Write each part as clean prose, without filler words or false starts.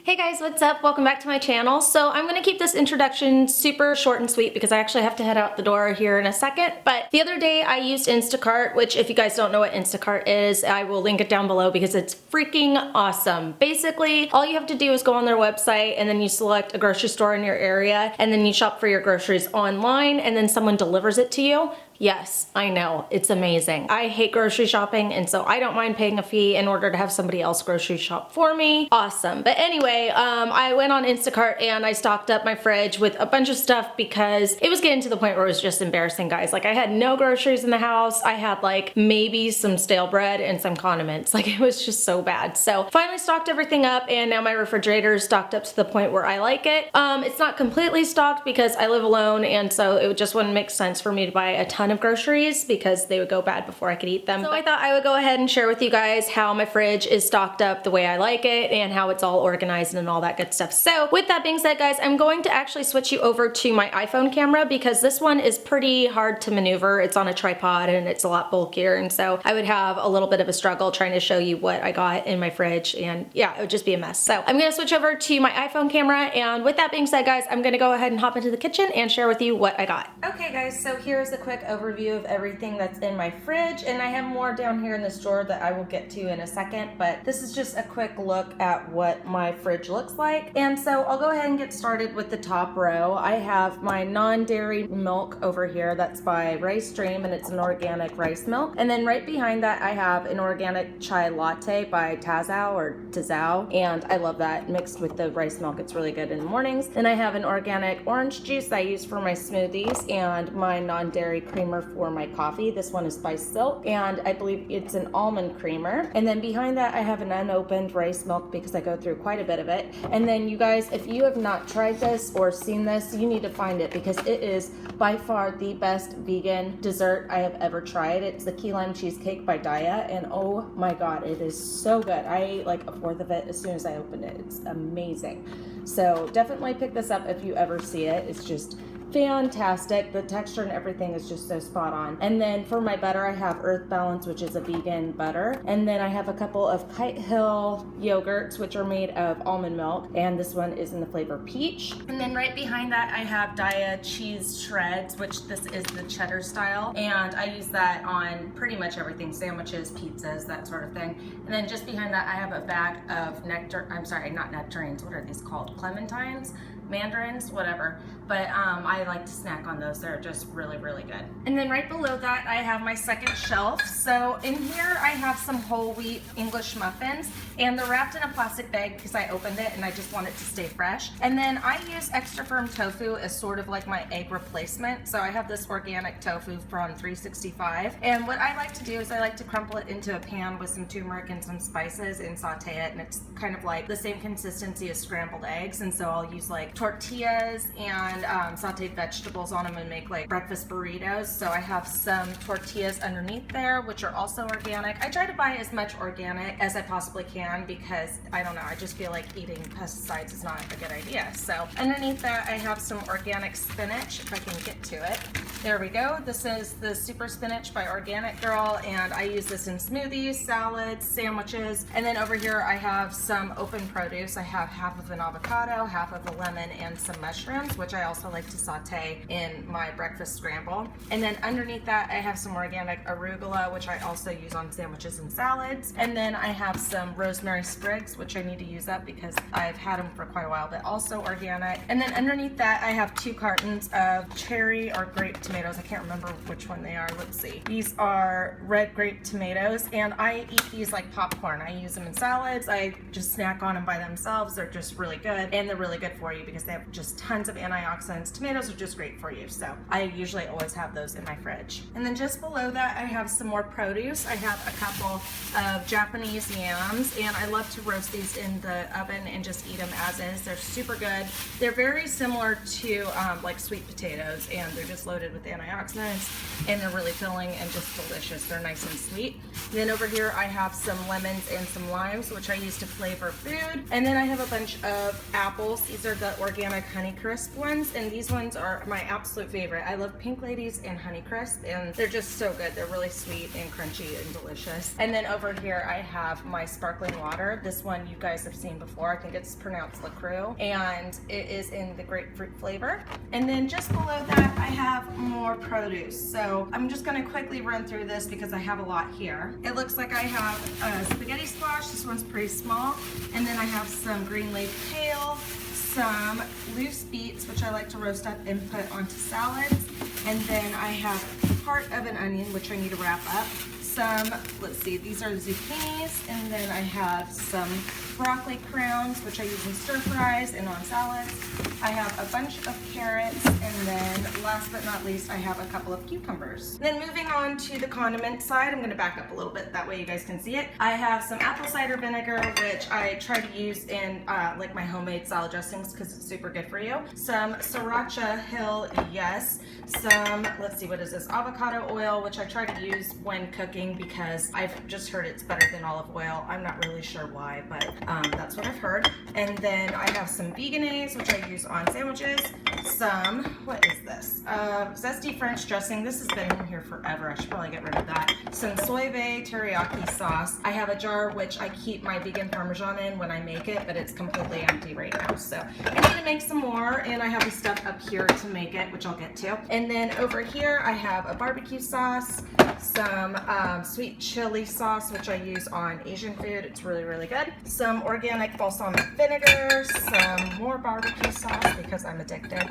Hey guys, what's up? Welcome back to my channel. So I'm gonna keep this introduction super short and sweet because I actually have to head out the door here in a second. But the other day I used Instacart, which if you guys don't know what Instacart is, I will link it down below because it's freaking awesome. Basically, all you have to do is go on their website and then you select a grocery store in your area and then you shop for your groceries online and then someone delivers it to you. Yes, I know, it's amazing. I hate grocery shopping and so I don't mind paying a fee in order to have somebody else grocery shop for me. Awesome. But anyway, I went on Instacart and I stocked up my fridge with a bunch of stuff because it was getting to the point where it was just embarrassing, guys. Like I had no groceries in the house. I had like maybe some stale bread and some condiments. Like it was just so bad. So finally stocked everything up and now my refrigerator is stocked up to the point where I like it. It's not completely stocked because I live alone and so it just wouldn't make sense for me to buy a ton of groceries because they would go bad before I could eat them. So I thought I would go ahead and share with you guys how my fridge is stocked up the way I like it and how it's all organized and all that good stuff. So with that being said, guys, I'm going to actually switch you over to my iPhone camera because this one is pretty hard to maneuver. It's on a tripod and it's a lot bulkier, and so I would have a little bit of a struggle trying to show you what I got in my fridge, and yeah, it would just be a mess. So I'm gonna switch over to my iPhone camera, and with that being said, guys, I'm gonna go ahead and hop into the kitchen and share with you what I got. Okay guys, so here's a quick overview of everything that's in my fridge, and I have more down here in this drawer that I will get to in a second, but this is just a quick look at what my fridge looks like. And so I'll go ahead and get started with the top row. I have my non-dairy milk over here. That's by Rice Stream and it's an organic rice milk. And then right behind that I have an organic chai latte by Tazao, and I love that mixed with the rice milk. It's really good in the mornings. Then I have an organic orange juice that I use for my smoothies and my non-dairy creamer for my coffee. This one is by Silk and I believe it's an almond creamer. And then behind that I have an unopened rice milk because I go through quite a bit of it. And then you guys, if you have not tried this or seen this, you need to find it because it is by far the best vegan dessert I have ever tried. It's the key lime cheesecake by Daya, and oh my god, it is so good. I ate like a fourth of it as soon as I opened it. It's amazing. So definitely pick this up if you ever see it. It's just fantastic. The texture and everything is just so spot on. And then for my butter, I have Earth Balance, which is a vegan butter. And then I have a couple of Kite Hill yogurts, which are made of almond milk. And this one is in the flavor peach. And then right behind that, I have Daya cheese shreds, which this is the cheddar style. And I use that on pretty much everything, sandwiches, pizzas, that sort of thing. And then just behind that, I have a bag of not nectarines, what are these called? Clementines? Mandarins, whatever, but I like to snack on those. They're just really, really good. And then right below that, I have my second shelf. So in here, I have some whole wheat English muffins, and they're wrapped in a plastic bag because I opened it and I just want it to stay fresh. And then I use extra firm tofu as sort of like my egg replacement. So I have this organic tofu from 365, and what I like to do is I like to crumple it into a pan with some turmeric and some spices and saute it, and it's kind of like the same consistency as scrambled eggs. And so I'll use like tortillas and sauteed vegetables on them and make like breakfast burritos. So I have some tortillas underneath there, which are also organic. I try to buy as much organic as I possibly can because I don't know, I just feel like eating pesticides is not a good idea. So underneath that, I have some organic spinach, if I can get to it. There we go. This is the Super Spinach by Organic Girl, and I use this in smoothies, salads, sandwiches. And then over here, I have some open produce. I have half of an avocado, half of a lemon, and some mushrooms, which I also like to saute in my breakfast scramble. And then underneath that, I have some organic arugula, which I also use on sandwiches and salads. And then I have some rosemary sprigs, which I need to use up because I've had them for quite a while, but also organic. And then underneath that, I have 2 cartons of cherry or grape tomatoes. I can't remember which one they are. Let's see. These are red grape tomatoes, and I eat these like popcorn. I use them in salads. I just snack on them by themselves. They're just really good, and they're really good for you because they have just tons of antioxidants. Tomatoes are just great for you, so I usually always have those in my fridge. And then just below that, I have some more produce. I have a couple of Japanese yams, and I love to roast these in the oven and just eat them as is. They're super good. They're very similar to like sweet potatoes, and they're just loaded with antioxidants, and they're really filling and just delicious. They're nice and sweet. Then over here, I have some lemons and some limes, which I use to flavor food. And then I have a bunch of apples. These are the organic Honey Crisp ones, and these ones are my absolute favorite. I love Pink Ladies and Honey Crisp, and they're just so good. They're really sweet and crunchy and delicious. And then over here I have my sparkling water. This one you guys have seen before. I think it's pronounced LaCroix, and it is in the grapefruit flavor. And then just below that I have more produce. So I'm just gonna quickly run through this because I have a lot here. It looks like I have a spaghetti squash. This one's pretty small. And then I have some green leaf kale, some loose beets, which I like to roast up and put onto salads. And then I have part of an onion, which I need to wrap up. Some, let's see, these are zucchinis. And then I have some broccoli crowns, which I use in stir fries and on salads. I have a bunch of carrots, and then last but not least, I have a couple of cucumbers. Then moving on to the condiment side, I'm gonna back up a little bit, that way you guys can see it. I have some apple cider vinegar, which I try to use in like my homemade salad dressings because it's super good for you. Some Sriracha Hill, yes. Some, let's see, what is this? Avocado oil, which I try to use when cooking because I've just heard it's better than olive oil. I'm not really sure why, but that's what I've heard. And then I have some Vegenaise, which I use on sandwiches. Some, what is this? Zesty French dressing. This has been in here forever. I should probably get rid of that. Some soy teriyaki sauce. I have a jar which I keep my vegan Parmesan in when I make it, but it's completely empty right now. So I need to make some more, and I have the stuff up here to make it, which I'll get to. And then over here I have a barbecue sauce, some sweet chili sauce, which I use on Asian food. It's really, really good. Some organic balsamic vinegar, some more barbecue sauce because I'm addicted,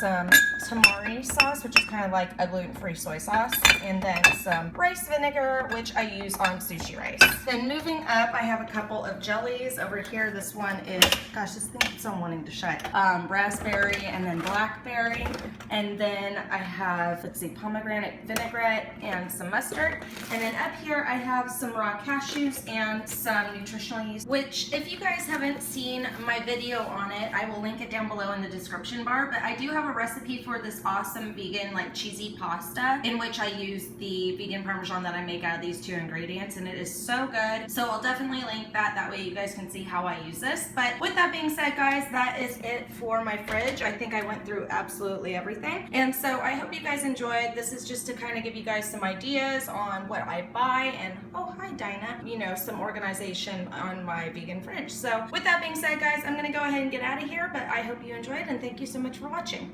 some tamari sauce, which is kind of like a gluten-free soy sauce, and then some rice vinegar, which I use on sushi rice. Then moving up, I have a couple of jellies. Over here, this one is, gosh, this thing keeps on wanting to shut. Raspberry and then blackberry. And then I have, let's see, pomegranate vinaigrette and some mustard. And then up here, I have some raw cashews and some nutritional yeast, which if you guys haven't seen my video on it, I will link it down below in the description bar. But I do have a recipe for this awesome vegan, like cheesy pasta in which I use the vegan Parmesan that I make out of these two ingredients, and it is so good. So I'll definitely link that. That way you guys can see how I use this. But with that being said, guys, that is it for my fridge. I think I went through absolutely everything. And so I hope you guys enjoyed. This is just to kind of give you guys some ideas on what I buy and, oh, hi, Dinah, you know, some organization on my vegan fridge. So with that being said, guys, I'm going to go ahead and get out of here, but I hope you enjoyed, and thank you so much for watching.